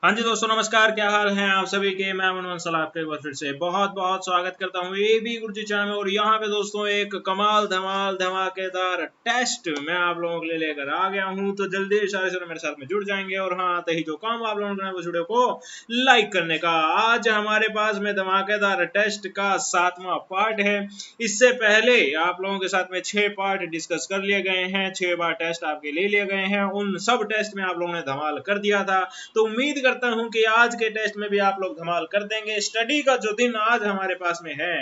हाँ जी दोस्तों, नमस्कार। क्या हाल है आप सभी के। मैं मनोज सलाह आपका एक बार फिर से बहुत बहुत स्वागत करता हूँ एबी गुरुजी चैनल में। और यहाँ पे दोस्तों एक कमाल धमाल धमाकेदार टेस्ट मैं आप लोगों के लिए लेकर आ गया हूँ। तो जल्दी से मेरे साथ में जुड़ जाएंगे और हाँ, आते ही जो काम आप लोगों ने वो वीडियो को लाइक करने का। आज हमारे पास में धमाकेदार टेस्ट का 7वां पार्ट है। इससे पहले आप लोगों के साथ में 6 पार्ट डिस्कस कर लिए गए हैं, 6 बार टेस्ट आपके ले लिए गए हैं। उन सब टेस्ट में आप लोगों ने धमाल कर दिया था, तो उम्मीद करता हूं कि आज के टेस्ट में भी आप लोग धमाल कर देंगे। स्टडी का जो दिन आज हमारे पास में है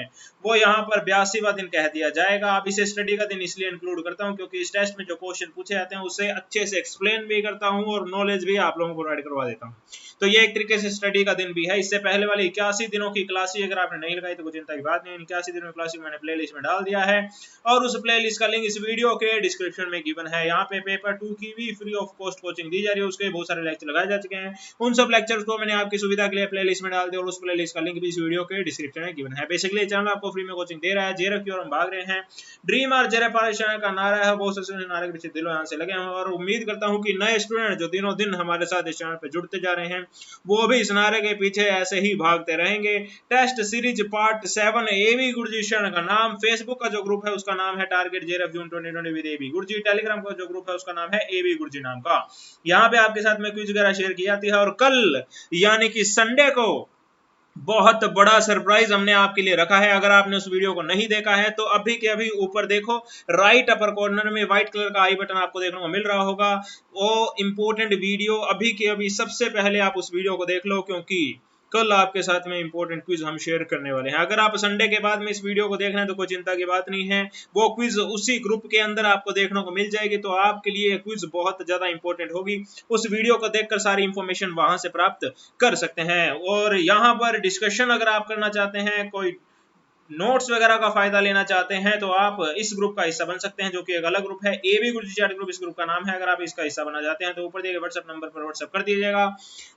वो यहाँ पर 82वां दिन कह दिया जाएगा। अब इसे स्टडी का दिन इसलिए इंक्लूड करता हूं क्योंकि इस टेस्ट में जो क्वेश्चन पूछे जाते हैं उसे अच्छे से एक्सप्लेन भी करता हूं और नॉलेज भी आप लोगों को प्रोवाइड करवा देता हूं। तो ये एक तरीके से स्टडी का दिन भी है। इससे पहले वाले 81 दिनों की क्लासेस अगर आपने नहीं लगाई तो कोई चिंता की बात नहीं। 81 दिनों की क्लासेस मैंने प्लेलिस्ट में डाल दिया है और उस प्लेलिस्ट का लिंक इस वीडियो के डिस्क्रिप्शन में गिवन है। यहाँ पे पेपर 2 की भी फ्री ऑफ कॉस्ट कोचिंग दी जा रही है, उसके बहुत सारे लेक्चर लगाए जा चुके हैं। उन सब लेक्चर्स को मैंने आपकी सुविधा के लिए प्लेलिस्ट में डाल दिया और उस प्लेलिस्ट का लिंक भी इस वीडियो के डिस्क्रिप्शन में गिवन है। बेसिकली चैनल आपको फ्री में कोचिंग दे रहा है। जेरफ की ओर हम भाग रहे हैं। ड्रीम और जेरफ चैनल का नारा है, बहुत से नारे के पीछे दिलों यहाँ से लगे हैं और उम्मीद करता हूँ कि नए स्टूडेंट जो दिनों दिन हमारे साथ इस चैनल पे जुड़ते जा रहे हैं वो भी इस नारे के पीछे ऐसे ही भागते रहेंगे। टेस्ट सीरीज पार्ट 7 एबी गुरुजी चैनल का नाम, फेसबुक का जो ग्रुप है उसका नाम है target JRF June 2020 with AB Guruji, Telegram का जो ग्रुप है उसका नाम है एबी गुरुजी नाम का। यहाँ पे आपके साथ में क्विज वगैरह शेयर की जाती है और कल यानी कि संडे को बहुत बड़ा सरप्राइज हमने आपके लिए रखा है। अगर आपने उस वीडियो को नहीं देखा है तो अभी के अभी ऊपर देखो, राइट अपर कॉर्नर में व्हाइट कलर का आई बटन आपको देखने को मिल रहा होगा। वो इंपॉर्टेंट वीडियो अभी के अभी सबसे पहले आप उस वीडियो को देख लो क्योंकि कल आपके साथ में इंपॉर्टेंट क्विज हम शेयर करने वाले हैं। अगर आप संडे के बाद में इस वीडियो को देख रहे हैं तो कोई चिंता की बात नहीं है, वो क्विज उसी ग्रुप के अंदर आपको देखने को मिल जाएगी। तो आपके लिए क्विज बहुत ज्यादा इंपॉर्टेंट होगी। उस वीडियो को देखकर सारी इंफॉर्मेशन वहां से प्राप्त कर सकते हैं। और यहाँ पर डिस्कशन अगर आप करना चाहते हैं, कोई नोट्स वगैरह का फायदा लेना चाहते हैं तो आप इस ग्रुप का हिस्सा बन सकते हैं, जो कि एक अलग ग्रुप है, एबी गुरुजी चैट ग्रुप इस ग्रुप का नाम है। अगर आप इसका हिस्सा बनना चाहते हैं तो ऊपर दिए गए व्हाट्सएप नंबर पर व्हाट्सएप कर दीजिएगा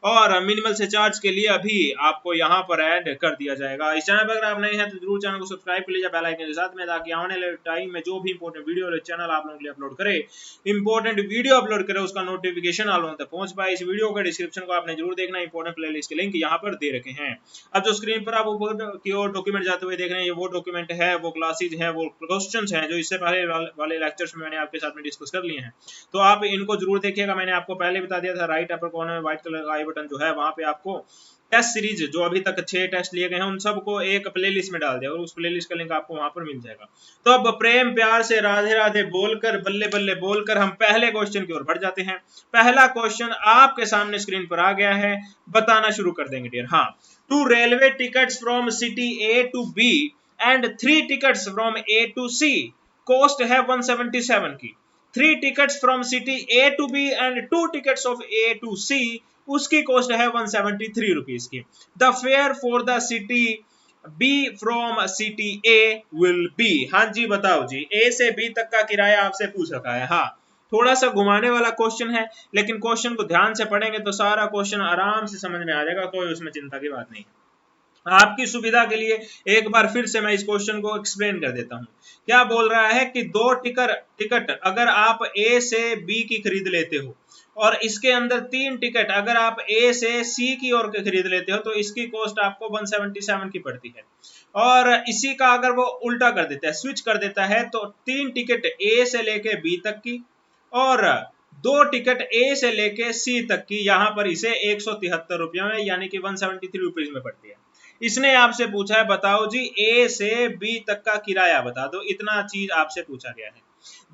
और मिनिमल से चार्ज के लिए अभी आपको यहाँ पर ऐड कर दिया जाएगा। इस चैनल पर अगर आप नए हैं तो जरूर चैनल को सब्सक्राइब कर लीजिए बेल आइकन के साथ में, ताकि आने वाले टाइम में जो भी इंपॉर्टेंट वीडियो चैनल आप लोगों के लिए अपलोड करे, इंपॉर्टेंट वीडियो अपलोड करे, उसका नोटिफिकेशन आप लोगों तक पहुंच पाए। इस वीडियो के डिस्क्रिप्शन को आपने जरूर देखना, इंपॉर्टेंट प्लेलिस्ट के लिंक यहाँ पर दे रखे हैं। अब जो स्क्रीन पर आप ऊपर की ओर डॉक्यूमेंट जाते हुए देख रहे हैं, ये वो डॉक्यूमेंट है, वो क्लासेज हैं, वो क्वेश्चंस हैं जो इससे पहले वाले लेक्चर्स में मैंने आपके साथ में डिस्कस कर लिए हैं। तो आप इनको जरूर देखिएगा। मैंने आपको पहले बता दिया था, राइट अपर कॉर्नर में व्हाइट कलर का आई बटन जो है वहां पे आपको टेस्ट सीरीज जो अभी तक 6 टेस्ट लिए गए हैं उन सबको एक प्लेलिस्ट में डाल दिया और उस प्लेलिस्ट का लिंक आपको वहां पर मिल जाएगा। तो अब प्रेम प्यार से राधे राधे बोलकर, बल्ले बल्ले बोलकर हम पहले क्वेश्चन की ओर बढ़ जाते हैं। पहला क्वेश्चन आपके सामने स्क्रीन पर आ गया है, बताना शुरू कर देंगे डियर। हाँ, 2 railway tickets from city A to B and 3 tickets from A to C, cost है 177 की। 3 tickets from city A to B and 2 tickets of A to C, उसकी कॉस्ट है 173 रुपीज की। The fare for the city B from city A will be. हाँ जी बताओ जी, ए से B तक का किराया आपसे पूछ रखा है। हाँ, थोड़ा सा घुमाने वाला क्वेश्चन है, लेकिन क्वेश्चन को ध्यान से पढ़ेंगे तो सारा क्वेश्चन आराम से समझ में आ जाएगा, कोई उसमें चिंता की बात नहीं है। आपकी सुविधा के लिए एक बार फिर से मैं इस क्वेश्चन को एक्सप्लेन कर देता हूं। क्या बोल रहा है कि 2 टिकट अगर आप ए से बी की खरीद लेते हो और इसके अंदर 3 टिकट अगर आप ए से सी की ओर खरीद लेते हो तो इसकी कॉस्ट आपको 177 की पड़ती है। और इसी का अगर वो उल्टा कर देता है, स्विच कर देता है, तो 3 टिकट ए से लेके बी तक की और 2 टिकट ए से लेके सी तक की, यहां पर इसे 173 रुपये में यानी कि 173 रुपीज में पड़ती है। इसने आपसे पूछा है बताओ जी ए से बी तक का किराया बता दो, इतना चीज आपसे पूछा गया है।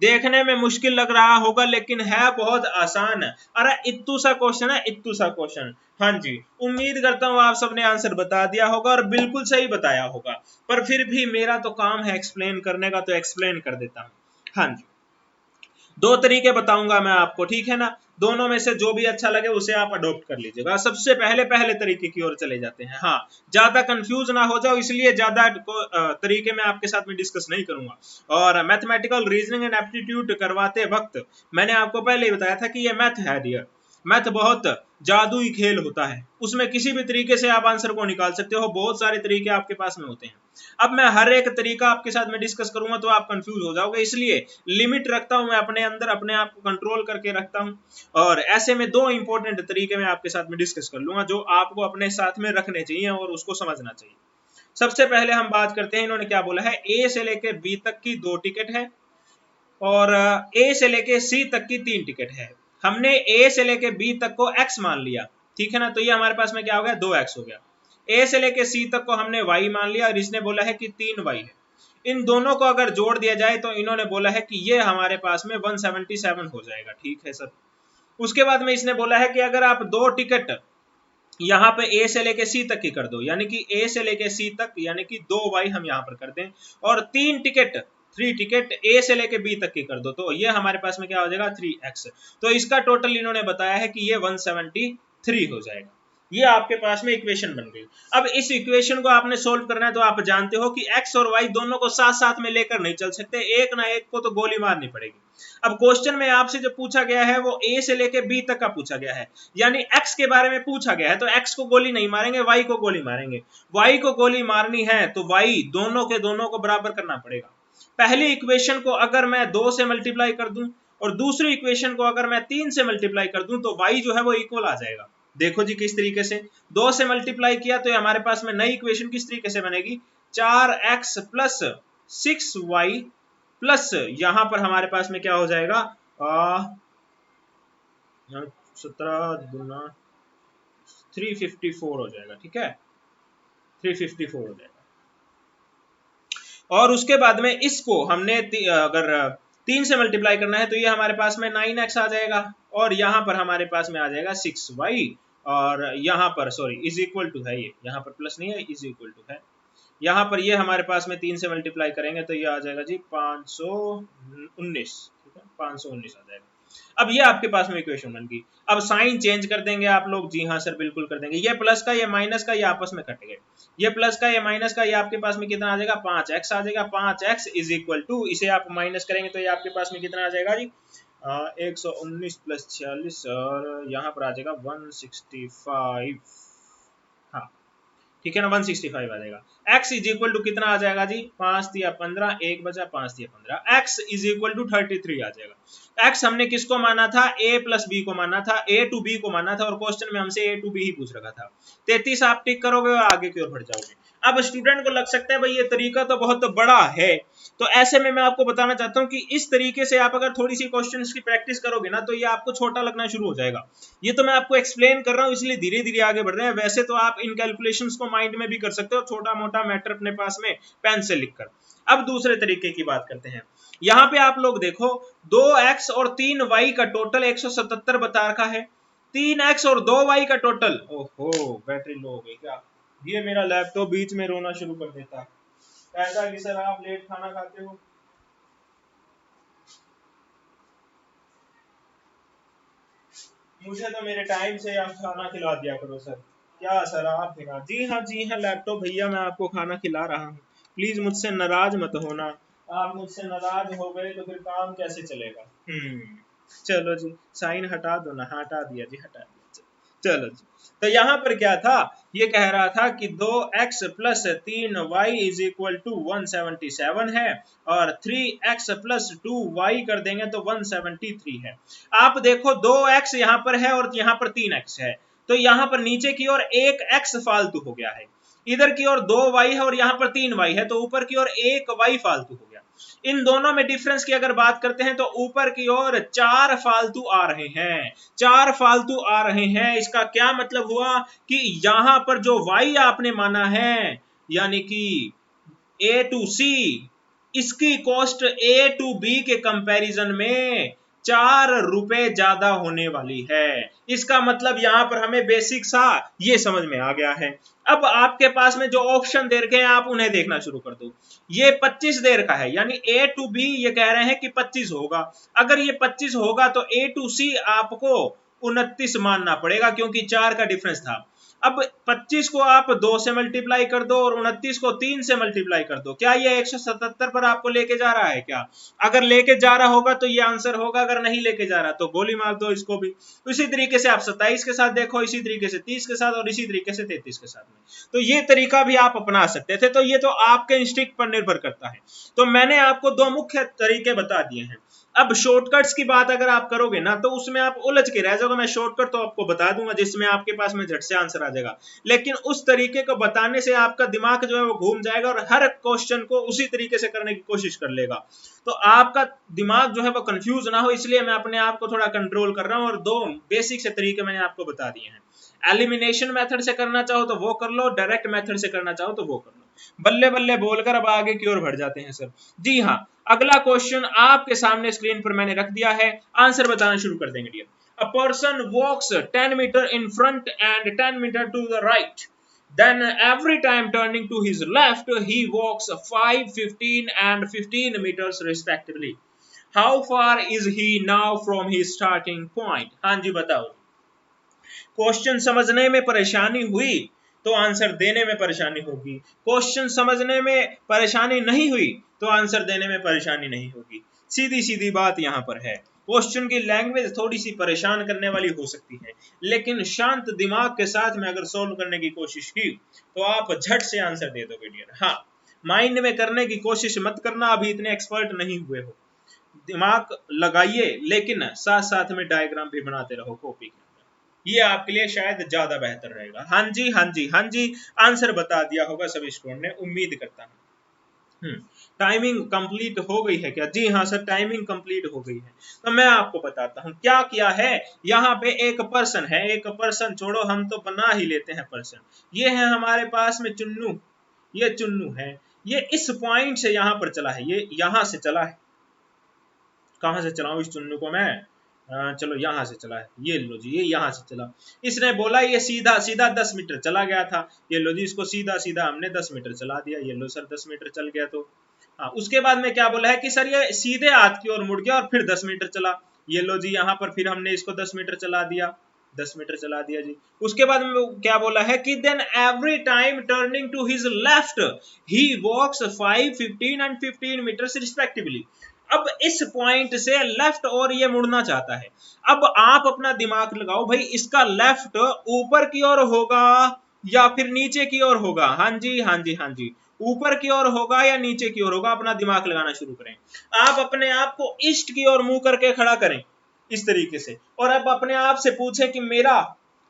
देखने में मुश्किल लग रहा होगा लेकिन है बहुत आसान। अरे इत्तू सा क्वेश्चन है, इत्तू सा क्वेश्चन। हाँ जी, उम्मीद करता हूं आप सबने आंसर बता दिया होगा और बिल्कुल सही बताया होगा, पर फिर भी मेरा तो काम है एक्सप्लेन करने का, तो एक्सप्लेन कर देता हूं। हाँ जी, 2 तरीके बताऊंगा मैं आपको, ठीक है ना। दोनों में से जो भी अच्छा लगे उसे आप अडॉप्ट कर लीजिएगा। सबसे पहले तरीके की ओर चले जाते हैं। हाँ, ज्यादा कंफ्यूज ना हो जाओ इसलिए ज्यादा तरीके मैं आपके साथ में डिस्कस नहीं करूंगा। और मैथमेटिकल रीजनिंग एंड एप्टीट्यूड करवाते वक्त मैंने आपको पहले ही बताया था कि ये मैथ है डियर, मैथ बहुत जादुई खेल होता है, उसमें किसी भी तरीके से आप आंसर को निकाल सकते हो, बहुत सारे तरीके आपके पास में होते हैं। अब मैं हर एक तरीका आपके साथ में डिस्कस करूंगा तो आप कंफ्यूज हो जाओगे, इसलिए लिमिट रखता हूं मैं अपने अंदर, अपने आप को कंट्रोल करके रखता हूं। और ऐसे में दो इंपॉर्टेंट तरीके मैं आपके साथ में डिस्कस कर लूंगा जो आपको अपने साथ में रखने चाहिए और उसको समझना चाहिए। सबसे पहले हम बात करते हैं, इन्होंने क्या बोला है, ए से लेके बी तक की 2 टिकट है और ए से लेके सी तक की 3 टिकट है। हमने ए से लेके बी तक को x मान लिया, ठीक है ना, तो ये हमारे पास में क्या हो गया, 2x हो गया। ए से लेके सी तक को हमने y मान लिया और इसने बोला है कि 3y है। इन दोनों को अगर जोड़ दिया जाए तो इन्होंने बोला है कि ये हमारे पास में 177 हो जाएगा, ठीक है सर। उसके बाद में इसने बोला है कि अगर आप 2 टिकट यहाँ पे ए से लेके सी तक की कर दो, यानी कि ए से लेके सी तक, यानी कि 2y हम यहाँ पर कर दें, और 3 टिकट ए से लेके बी तक की कर दो, तो ये हमारे पास में क्या हो जाएगा, 3x। तो इसका टोटल इन्होंने बताया है कि ये 173 हो जाएगा। ये आपके पास में इक्वेशन बन गई। अब इस इक्वेशन को आपने सोल्व करना है तो आप जानते हो कि x और y दोनों को साथ साथ में लेकर नहीं चल सकते, एक ना एक को तो गोली मारनी पड़ेगी। अब क्वेश्चन में आपसे जो पूछा गया है वो a से लेके b तक का पूछा गया है, यानी x के बारे में पूछा गया है, तो x को गोली नहीं मारेंगे, y को गोली मारेंगे। y को गोली मारनी है तो y दोनों के दोनों को बराबर करना पड़ेगा। पहली इक्वेशन को अगर मैं 2 से मल्टीप्लाई कर दूं और दूसरी इक्वेशन को अगर मैं 3 से मल्टीप्लाई कर दूं तो y जो है वो इक्वल आ जाएगा। देखो जी किस तरीके से, 2 से मल्टीप्लाई किया तो हमारे पास में नई इक्वेशन किस तरीके से बनेगी, 4x प्लस 6y प्लस यहां पर हमारे पास में क्या हो जाएगा, 17 दूना 354 हो जाएगा, ठीक है, 354 हो जाएगा। और उसके बाद में इसको हमने अगर 3 से मल्टीप्लाई करना है तो ये हमारे पास में 9x आ जाएगा और यहाँ पर हमारे पास में आ जाएगा 6y और यहाँ पर सॉरी इज इक्वल टू है, ये यहाँ पर प्लस नहीं है, इज इक्वल टू है। यहाँ पर ये हमारे पास में 3 से मल्टीप्लाई करेंगे तो ये आ जाएगा जी 519, ठीक है, 519 आ जाएगा। अब ये आपके पास में इक्वेशन बन गई। अब साइन चेंज कर देंगे आप लोग, जी हाँ सर बिल्कुल कर देंगे। ये प्लस का ये माइनस का ये आपस में कट गए, ये प्लस का ये माइनस का ये आपके पास में कितना आ जाएगा, 5x आ जाएगा। 5x इज इक्वल टू, इसे आप माइनस करेंगे तो ये आपके पास में कितना आ जाएगा जी, 119 प्लस 46 और यहाँ पर आ जाएगा 165, हाँ ठीक है ना, 165 आ जाएगा। x इज इक्वल टू कितना आ जाएगा जी, 5 दिया 15, 1 बचा 5 दिया 15, x इज इक्वल टू 33 आ जाएगा। x हमने किसको माना था, a प्लस b को माना था, a टू b को माना था और क्वेश्चन में हमसे a टू b ही पूछ रखा था। 33 आप टिक करोगे और आगे की ओर बढ़ जाओगे। अब स्टूडेंट को लग सकता है भाई ये तरीका तो बहुत बड़ा है, तो ऐसे में मैं आपको बताना चाहता हूं कि इस तरीके से आप अगर थोड़ी सी क्वेश्चंस की प्रैक्टिस करोगे ना तो ये आपको छोटा लगना शुरू हो जाएगा। ये तो मैं आपको एक्सप्लेन कर रहा हूं इसलिए धीरे धीरे आगे बढ़ रहे हैं, वैसे तो आप इन कैलकुलेशंस को माइंड में भी कर सकते हो, छोटा मोटा मैटर अपने पास में पेन से लिखकर। अब दूसरे तरीके की बात करते हैं। यहाँ पे आप लोग देखो 2x और 3y का टोटल 177 बता रखा है, 3x और 2y का टोटल, ओहो बैटरी लो हो गई क्या, ये मेरा लैपटॉप बीच में रोना शुरू कर देता, ऐसा कि सर आप लेट खाना खाते हो। मुझे तो मेरे टाइम से आप खाना खिला दिया करो सर। क्या सर आप खिला, जी हाँ लैपटॉप भैया मैं आपको खाना खिला रहा हूँ, प्लीज मुझसे नाराज मत होना। आप मुझसे नाराज हो गए तो फिर काम कैसे चलेगा। चलो जी साइन हटा दो ना, हटा दिया जी, हटा दिया। चलो जी, तो यहाँ पर क्या था, ये कह रहा था कि 2x plus 3y is equal to 177 है और 3x प्लस 2y कर देंगे तो 173 है। आप देखो 2x यहाँ पर है और यहाँ पर 3x है, तो यहाँ पर नीचे की ओर एक x फालतू हो गया है, इधर की ओर 2y है और यहाँ पर 3y है, तो ऊपर की ओर एक y फालतू हो गया। इन दोनों में डिफरेंस की अगर बात करते हैं तो ऊपर की ओर 4 फालतू आ रहे हैं, 4 फालतू आ रहे हैं। इसका क्या मतलब हुआ कि यहां पर जो y आपने माना है यानी कि a टू c, इसकी कॉस्ट a टू b के कंपैरिजन में 4 रुपए ज्यादा होने वाली है। इसका मतलब यहां पर हमें बेसिक सा ये समझ में आ गया है। अब आपके पास में जो ऑप्शन दे रखे हैं आप उन्हें देखना शुरू कर दो। ये 25 दे रखा है, यानी a टू b ये कह रहे हैं कि 25 होगा। अगर ये 25 होगा तो a टू c आपको 29 मानना पड़ेगा क्योंकि 4 का डिफरेंस था। अब 25 को आप 2 से मल्टीप्लाई कर दो और 29 को 3 से मल्टीप्लाई कर दो, क्या ये 177 पर आपको लेके जा रहा है क्या? अगर लेके जा रहा होगा तो ये आंसर होगा, अगर नहीं लेके जा रहा तो गोली मार दो इसको भी। इसी तरीके से आप 27 के साथ देखो, इसी तरीके से 30 के साथ और इसी तरीके से 33 के साथ में। तो ये तरीका भी आप अपना सकते थे। तो ये तो आपके इंस्टिंक्ट पर निर्भर करता है। तो मैंने आपको 2 मुख्य तरीके बता दिए हैं। अब शॉर्टकट्स की बात अगर आप करोगे ना तो उसमें आप उलझ के रह जाओगे। मैं शॉर्टकट तो आपको बता दूंगा जिसमें आपके पास में झट से आंसर आ जाएगा, लेकिन उस तरीके को बताने से आपका दिमाग जो है वो घूम जाएगा और हर क्वेश्चन को उसी तरीके से करने की कोशिश कर लेगा। तो आपका दिमाग जो है वो कंफ्यूज ना हो, इसलिए मैं अपने आप को थोड़ा कंट्रोल कर रहा हूं और 2 बेसिक से तरीके मैंने आपको बता दिए हैं। एलिमिनेशन मेथड से करना चाहो तो वो कर लो, डायरेक्ट मेथड से करना चाहो तो वो कर लो। बल्ले बल्ले बोलकर अब आगे की ओर बढ़ जाते हैं सर। जी हाँ, अगला क्वेश्चन आपके सामने स्क्रीन पर मैंने रख दिया है, आंसर बताना शुरू कर देंगे dear. A person walks 10 metre in front and 10 metre to the right, then every time turning to his left he walks 5, 15 and 15 meters respectively. How far is he now from his starting point? हाँ जी बताओ। Question समझने में परेशानी हुई तो answer देने में परेशानी होगी, क्वेश्चन समझने में परेशानी नहीं हुई तो आंसर देने में परेशानी नहीं होगी। सीधी सीधी बात यहां पर है। क्वेश्चन की लैंग्वेज थोड़ी सी परेशान करने वाली हो सकती है, लेकिन शांत दिमाग के साथ में अगर सोल्व करने की कोशिश की तो आप झट से आंसर दे दोगे डियर। हाँ, माइंड में करने की कोशिश मत करना, अभी इतने एक्सपर्ट नहीं हुए हो। दिमाग लगाइए लेकिन साथ साथ में डायग्राम भी बनाते रहो कॉपी के, ये आपके लिए शायद ज्यादा बेहतर रहेगा। हाँ जी हाँ जी हाँ जी, आंसर बता दिया होगा सभी स्टूडेंट ने, उम्मीद करता हूँ। टाइमिंग कंप्लीट हो गई है क्या? जी हाँ सर, टाइमिंग कंप्लीट हो गई है। तो मैं आपको बताता हूँ क्या किया है। यहाँ पे एक पर्सन है, एक पर्सन छोड़ो, हम तो बना ही लेते हैं पर्सन। ये है हमारे पास में चुन्नू, ये चुन्नू है, ये इस पॉइंट से यहाँ पर चला है, ये यहाँ से चला है। कहाँ से चलाऊं इस चुन्नू को मैं? चलो यहाँ से चला है, ये लो जी, ये यहाँ से चला। इसने बोला ये सीधा सीधा 10 मीटर चला गया था, ये लो जी, इसको सीधा सीधा हमने 10 मीटर चला दिया, ये लो सर 10 मीटर चल गया। तो हाँ, उसके बाद में क्या बोला है कि सर ये सीधे हाथ की ओर मुड़ गया और फिर 10 मीटर चला, ये लो जी, यहाँ पर फिर हमने इसको 10 मीटर चला दिया, 10 मीटर चला दिया जी। उसके बाद में क्या बोला है कि then every time turning to his left he walks 5, 15 and 15 metres respectively. अब इस पॉइंट से लेफ्ट और ये मुड़ना चाहता है। अब आप अपना दिमाग लगाओ भाई, इसका लेफ्ट ऊपर की ओर होगा या फिर नीचे की ओर होगा? हाँ जी हाँ जी हाँ जी, ऊपर की ओर होगा या नीचे की ओर होगा? अपना दिमाग लगाना शुरू करें। आप अपने आप को ईस्ट की ओर मुंह करके खड़ा करें इस तरीके से, और अब अपने आप से पूछें कि मेरा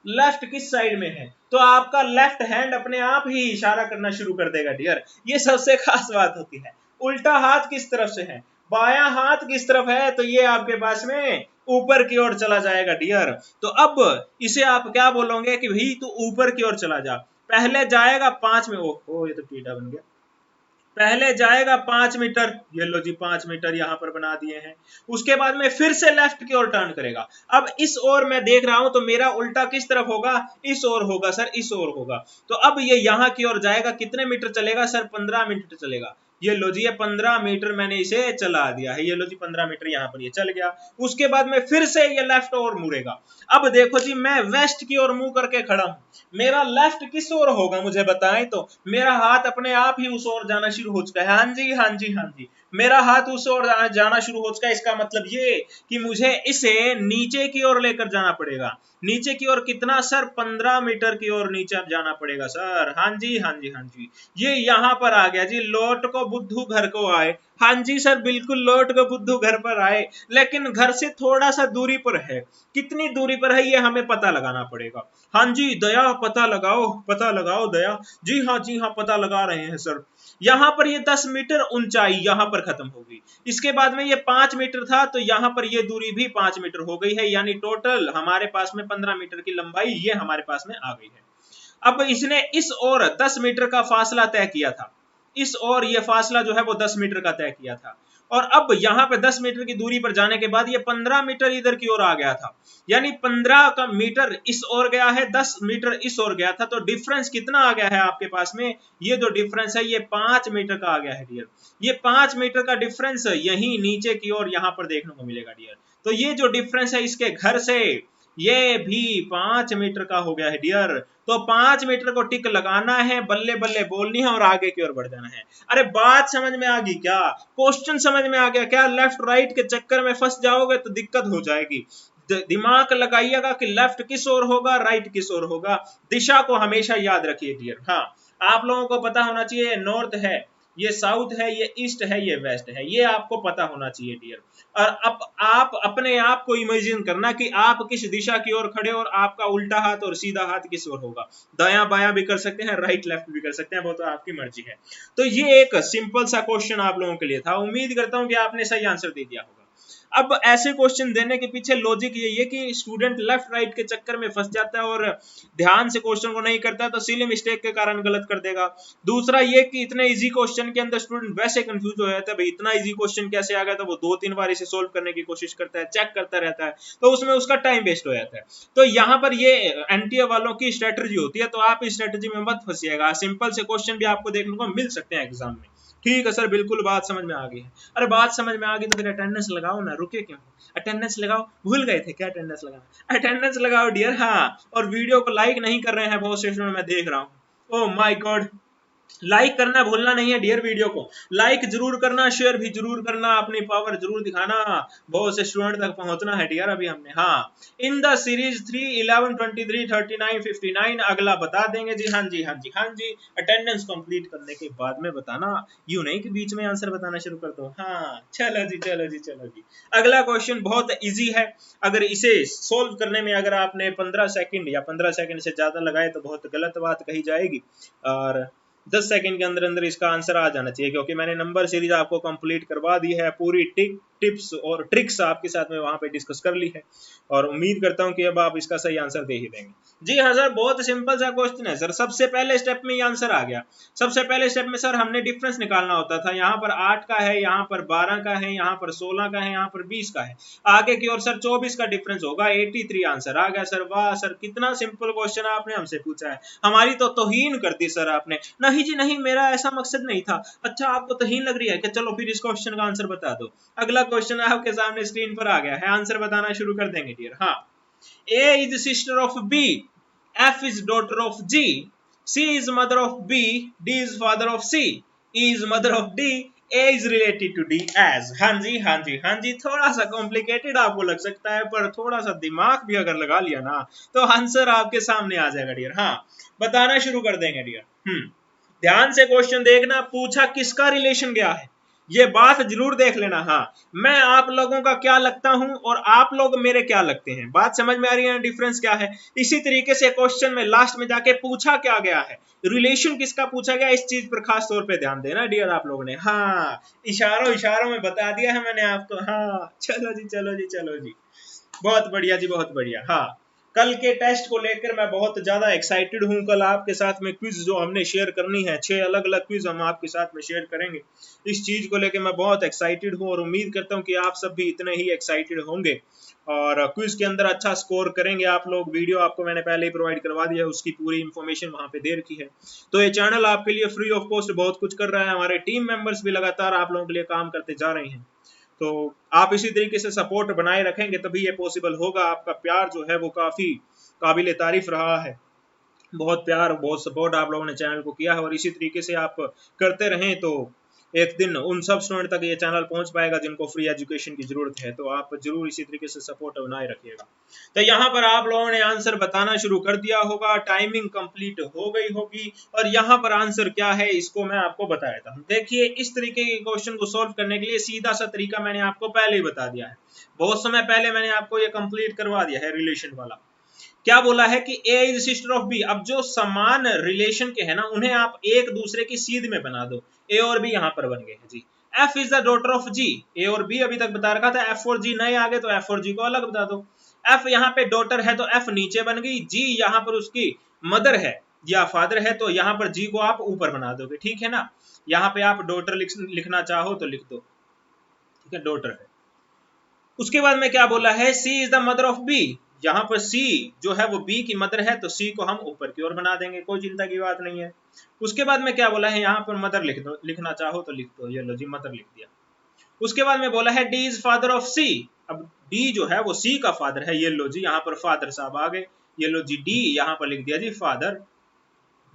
लेफ्ट किस साइड में है, तो आपका लेफ्ट हैंड अपने आप ही इशारा करना शुरू कर देगा डियर। ये सबसे खास बात होती है। उल्टा हाथ किस तरफ से है, बायां हाथ किस तरफ है, तो ये आपके पास में ऊपर की ओर चला जाएगा डियर। तो अब इसे आप क्या बोलोगे कि भाई तू ऊपर की ओर चला जा। पहले जाएगा 5 में, ओहो ये तो कीड़ा बन गया। पहले जाएगा 5 मीटर, ये लो जी 5 मीटर यहाँ पर बना दिए हैं। उसके बाद में फिर से लेफ्ट की ओर टर्न करेगा। अब इस ओर मैं देख रहा हूं तो मेरा उल्टा किस तरफ होगा? इस ओर होगा सर, इस ओर होगा। तो अब ये यहाँ की ओर जाएगा, कितने मीटर चलेगा सर? 15 मीटर चलेगा। ये लो जी, ये 15 मीटर मैंने इसे चला दिया है, ये लो जी 15 मीटर यहाँ पर ये चल गया। उसके बाद में फिर से ये लेफ्ट ओर मुड़ेगा। अब देखो जी, मैं वेस्ट की ओर मुंह करके खड़ा हूं, मेरा लेफ्ट किस ओर होगा मुझे बताएं तो? मेरा हाथ अपने आप ही उस ओर जाना शुरू हो चुका है। हाँ जी हाँ जी हाँ जी, मेरा हाथ उस ओर जाना शुरू हो चुका है। इसका मतलब ये कि मुझे इसे नीचे की ओर लेकर जाना पड़ेगा। नीचे की ओर कितना सर? 15 मीटर की ओर नीचे जाना पड़ेगा सर। हाँ जी हाँ जी हाँ जी, ये यहाँ पर आ गया जी, लौट को बुद्धू घर को आए। हाँ जी सर, बिल्कुल लौट को बुद्धू घर पर आए, लेकिन घर से थोड़ा सा दूरी पर है। कितनी दूरी पर है ये हमें पता लगाना पड़ेगा। हाँ जी दया, पता लगाओ दया। जी हाँ पता लगा रहे हैं सर। यहाँ पर ये 10 मीटर ऊंचाई यहाँ पर खत्म हो गई। इसके बाद में ये 5 मीटर था, तो यहाँ पर ये दूरी भी 5 मीटर हो गई है, यानी टोटल हमारे पास में 15 मीटर की लंबाई ये हमारे पास में आ गई है। अब इसने इस ओर 10 मीटर का फासला तय किया था, इस ओर ये फासला जो है वो 10 मीटर का तय किया था, और अब यहाँ पे 10 मीटर की दूरी पर जाने के बाद ये 15 मीटर इधर की ओर आ गया था, यानी 15 का मीटर इस ओर गया है, 10 मीटर इस ओर गया था। तो डिफरेंस कितना आ गया है आपके पास में? ये जो डिफरेंस है ये 5 मीटर का आ गया है डियर। ये 5 मीटर का डिफरेंस यही नीचे की ओर यहाँ पर देखने को मिलेगा डियर। तो ये जो डिफरेंस है इसके घर से ये भी 5 मीटर का हो गया है डियर। तो 5 मीटर को टिक लगाना है, बल्ले बल्ले बोलनी है और आगे की ओर बढ़ जाना है। अरे बात समझ में आ गई क्या? क्वेश्चन समझ में आ गया क्या? लेफ्ट राइट के चक्कर में फंस जाओगे तो दिक्कत हो जाएगी। दिमाग लगाइएगा कि लेफ्ट किस ओर होगा, राइट किस ओर होगा। दिशा को हमेशा याद रखिए डियर। हाँ, आप लोगों को पता होना चाहिए, नॉर्थ है, ये साउथ है, ये ईस्ट है, ये वेस्ट है, ये आपको पता होना चाहिए डियर। और अब आप अपने आप को इमेजिन करना कि आप किस दिशा की ओर खड़े और आपका उल्टा हाथ और सीधा हाथ किस ओर होगा। दायां बायां भी कर सकते हैं, राइट लेफ्ट भी कर सकते हैं, वो तो आपकी मर्जी है। तो ये एक सिंपल सा क्वेश्चन आप लोगों के लिए था। उम्मीद करता हूं कि आपने सही आंसर दे दिया होगा। अब ऐसे क्वेश्चन देने के पीछे लॉजिक यही है कि स्टूडेंट लेफ्ट राइट के चक्कर में फंस जाता है और ध्यान से क्वेश्चन को नहीं करता, तो सिली मिस्टेक के कारण गलत कर देगा। दूसरा ये कि इतने इजी क्वेश्चन के अंदर स्टूडेंट वैसे कंफ्यूज हो जाता है, भाई इतना इजी क्वेश्चन कैसे आ गया, तो वो 2-3 बार इसे सोल्व करने की कोशिश करता है, चेक करता रहता है, तो उसमें उसका टाइम वेस्ट हो जाता है। तो यहाँ पर ये एनटीए वालों की स्ट्रेटजी होती है, तो आप इस स्ट्रेटजी में मत फंसिएगा। सिंपल से क्वेश्चन भी आपको देखने को मिल सकते हैं एग्जाम में। ठीक है सर, बिल्कुल बात समझ में आ गई है। अरे बात समझ में आ गई तो फिर अटेंडेंस लगाओ ना, रुके क्यों? अटेंडेंस लगाओ, भूल गए थे क्या अटेंडेंस लगाना? अटेंडेंस लगाओ डियर। हाँ, और वीडियो को लाइक नहीं कर रहे हैं बहुत से स्टूडेंट, मैं देख रहा हूँ। ओह माय गॉड, लाइक करना भूलना नहीं है डियर। वीडियो को लाइक जरूर करना, शेयर भी जरूर करना, अपनी पावर जरूर दिखाना, बहुत से स्टूडेंट तक पहुंचना है डियर अभी हमने। हाँ, इन द सीरीज 3, 11, 23, 39, 59 अगला बता देंगे जी। हाँ जी, हाँ जी, हाँ जी। अटेंडेंस कंप्लीट करने के बाद में बताना, यूं नहीं कि बीच में आंसर बताना शुरू कर दो। हाँ, चलो जी, चलो जी, चलो जी। अगला क्वेश्चन बहुत इजी है। अगर इसे सोल्व करने में अगर आपने 15 सेकंड या 15 सेकंड से ज्यादा लगाए तो बहुत गलत बात कही जाएगी, और 10 सेकंड के अंदर अंदर इसका आंसर आ जाना चाहिए, क्योंकि मैंने नंबर सीरीज आपको कंप्लीट करवा दी है, पूरी टिप्स और ट्रिक्स आपके साथ में वहां पे डिस्कस कर ली है, और उम्मीद करता हूं कि अब आप इसका सही आंसर दे ही देंगे। जी हाँ सर, बहुत सिंपल सा क्वेश्चन है सर, सबसे पहले स्टेप में ये आंसर आ गया। सबसे पहले स्टेप में सर हमने डिफरेंस निकालना होता था, यहाँ पर 8 का है, यहाँ पर 12 का है, यहाँ पर 16 का है, यहाँ पर 20 का है, आगे की ओर सर 24 का डिफरेंस होगा। 83 आंसर आ गया सर। वाह सर, कितना सिंपल क्वेश्चन आपने हमसे पूछा है, हमारी तो तौहीन कर दी सर आपने। नहीं जी नहीं, मेरा ऐसा मकसद नहीं था। अच्छा, आपको तौहीन लग रही है कि चलो फिर इस क्वेश्चन का आंसर बता दो। अगला क्वेश्चन आपके सामने स्क्रीन पर आ गया है, आंसर बताना शुरू कर देंगे डियर। हाँ, A is sister of B, F is daughter of G, C is mother of B, D is father of C, E is mother of D, A is related to D as। हाँ जी, हाँ जी, हाँ जी। थोड़ा सा complicated आपको लग सकता है, पर थोड़ा सा दिमाग भी अगर लगा लिया ना तो आंसर आपके सामने आ जाएगा डियर। हाँ, बताना शुरू कर देंगे डियर। ध्यान से क्वेश्चन देखना, पूछा किसका रिलेशन क्या है, ये बात जरूर देख लेना। हाँ, मैं आप लोगों का क्या लगता हूं और आप लोग मेरे क्या लगते हैं, बात समझ में आ रही है, डिफरेंस क्या है। इसी तरीके से क्वेश्चन में लास्ट में जाके पूछा क्या गया है, रिलेशन किसका पूछा गया, इस चीज पर खास तौर पे ध्यान देना डियर आप लोगों ने। हाँ, इशारों इशारों में बता दिया है मैंने आपको। हाँ, चलो जी, चलो जी, चलो जी, बहुत बढ़िया जी, बहुत बढ़िया। हाँ, कल के टेस्ट को लेकर मैं बहुत ज्यादा एक्साइटेड हूं। कल आपके साथ में क्विज जो हमने शेयर करनी है, 6 अलग अलग क्विज हम आपके साथ में शेयर करेंगे। इस चीज को लेकर मैं बहुत एक्साइटेड हूं और उम्मीद करता हूं कि आप सब भी इतने ही एक्साइटेड होंगे और क्विज के अंदर अच्छा स्कोर करेंगे आप लोग। वीडियो आपको मैंने पहले ही प्रोवाइड करवा दिया है, उसकी पूरी इन्फॉर्मेशन वहां पे दे रखी है। तो ये चैनल आपके लिए फ्री ऑफ कॉस्ट बहुत कुछ कर रहा है, हमारे टीम मेंबर्स भी लगातार आप लोगों के लिए काम करते जा रहे हैं। तो आप इसी तरीके से सपोर्ट बनाए रखेंगे तभी ये पॉसिबल होगा। आपका प्यार जो है वो काफी काबिल तारीफ रहा है, बहुत प्यार बहुत सपोर्ट आप लोगों ने चैनल को किया है, और इसी तरीके से आप करते रहें तो एक दिन उन सब स्टूडेंट तक ये चैनल पहुंच पाएगा जिनको फ्री एजुकेशन की जरूरत है। तो आप जरूर इसी तरीके से सपोर्ट बनाए रखिएगा। तो यहाँ पर आप लोगों ने आंसर बताना शुरू कर दिया होगा, टाइमिंग कंप्लीट हो गई होगी, और यहाँ पर आंसर क्या है इसको मैं आपको बता देता हूँ। देखिए, इस तरीके के क्वेश्चन को सोल्व करने के लिए सीधा सा तरीका मैंने आपको पहले ही बता दिया है, बहुत समय पहले मैंने आपको ये कंप्लीट करवा दिया है। रिलेशन वाला क्या बोला है कि A is sister of B। अब जो समान रिलेशन के हैं ना, उन्हें आप एक दूसरे की सीध में बना दो। A और B यहाँ पर बन गए हैं जी। F is the daughter of G। A और B अभी तक बता रखा था, F और G नए आ गए तो F और G को अलग बता दो। F यहाँ पे डॉटर है तो F नीचे बन गई, G यहाँ पर उसकी मदर है या फादर है तो यहाँ पर G को आप ऊपर बना दोगे, ठीक है ना। यहाँ पे आप डॉटर लिखना चाहो तो लिख दो, ठीक है, डॉटर है। उसके बाद में क्या बोला है, C is the mother of B। यहाँ पर C जो है वो B की मदर है, तो C को हम ऊपर की ओर बना देंगे, कोई चिंता की बात नहीं है। उसके बाद में क्या बोला है, यहाँ पर मदर लिख दो, लिखना चाहो तो लिख दो, ये लो जी मदर लिख दिया। उसके बाद में बोला है D is father of C। अब डी जो है वो सी का फादर है, ये लो जी यहाँ पर फादर साहब आ गए, ये लो जी डी यहाँ पर लिख दिया जी फादर,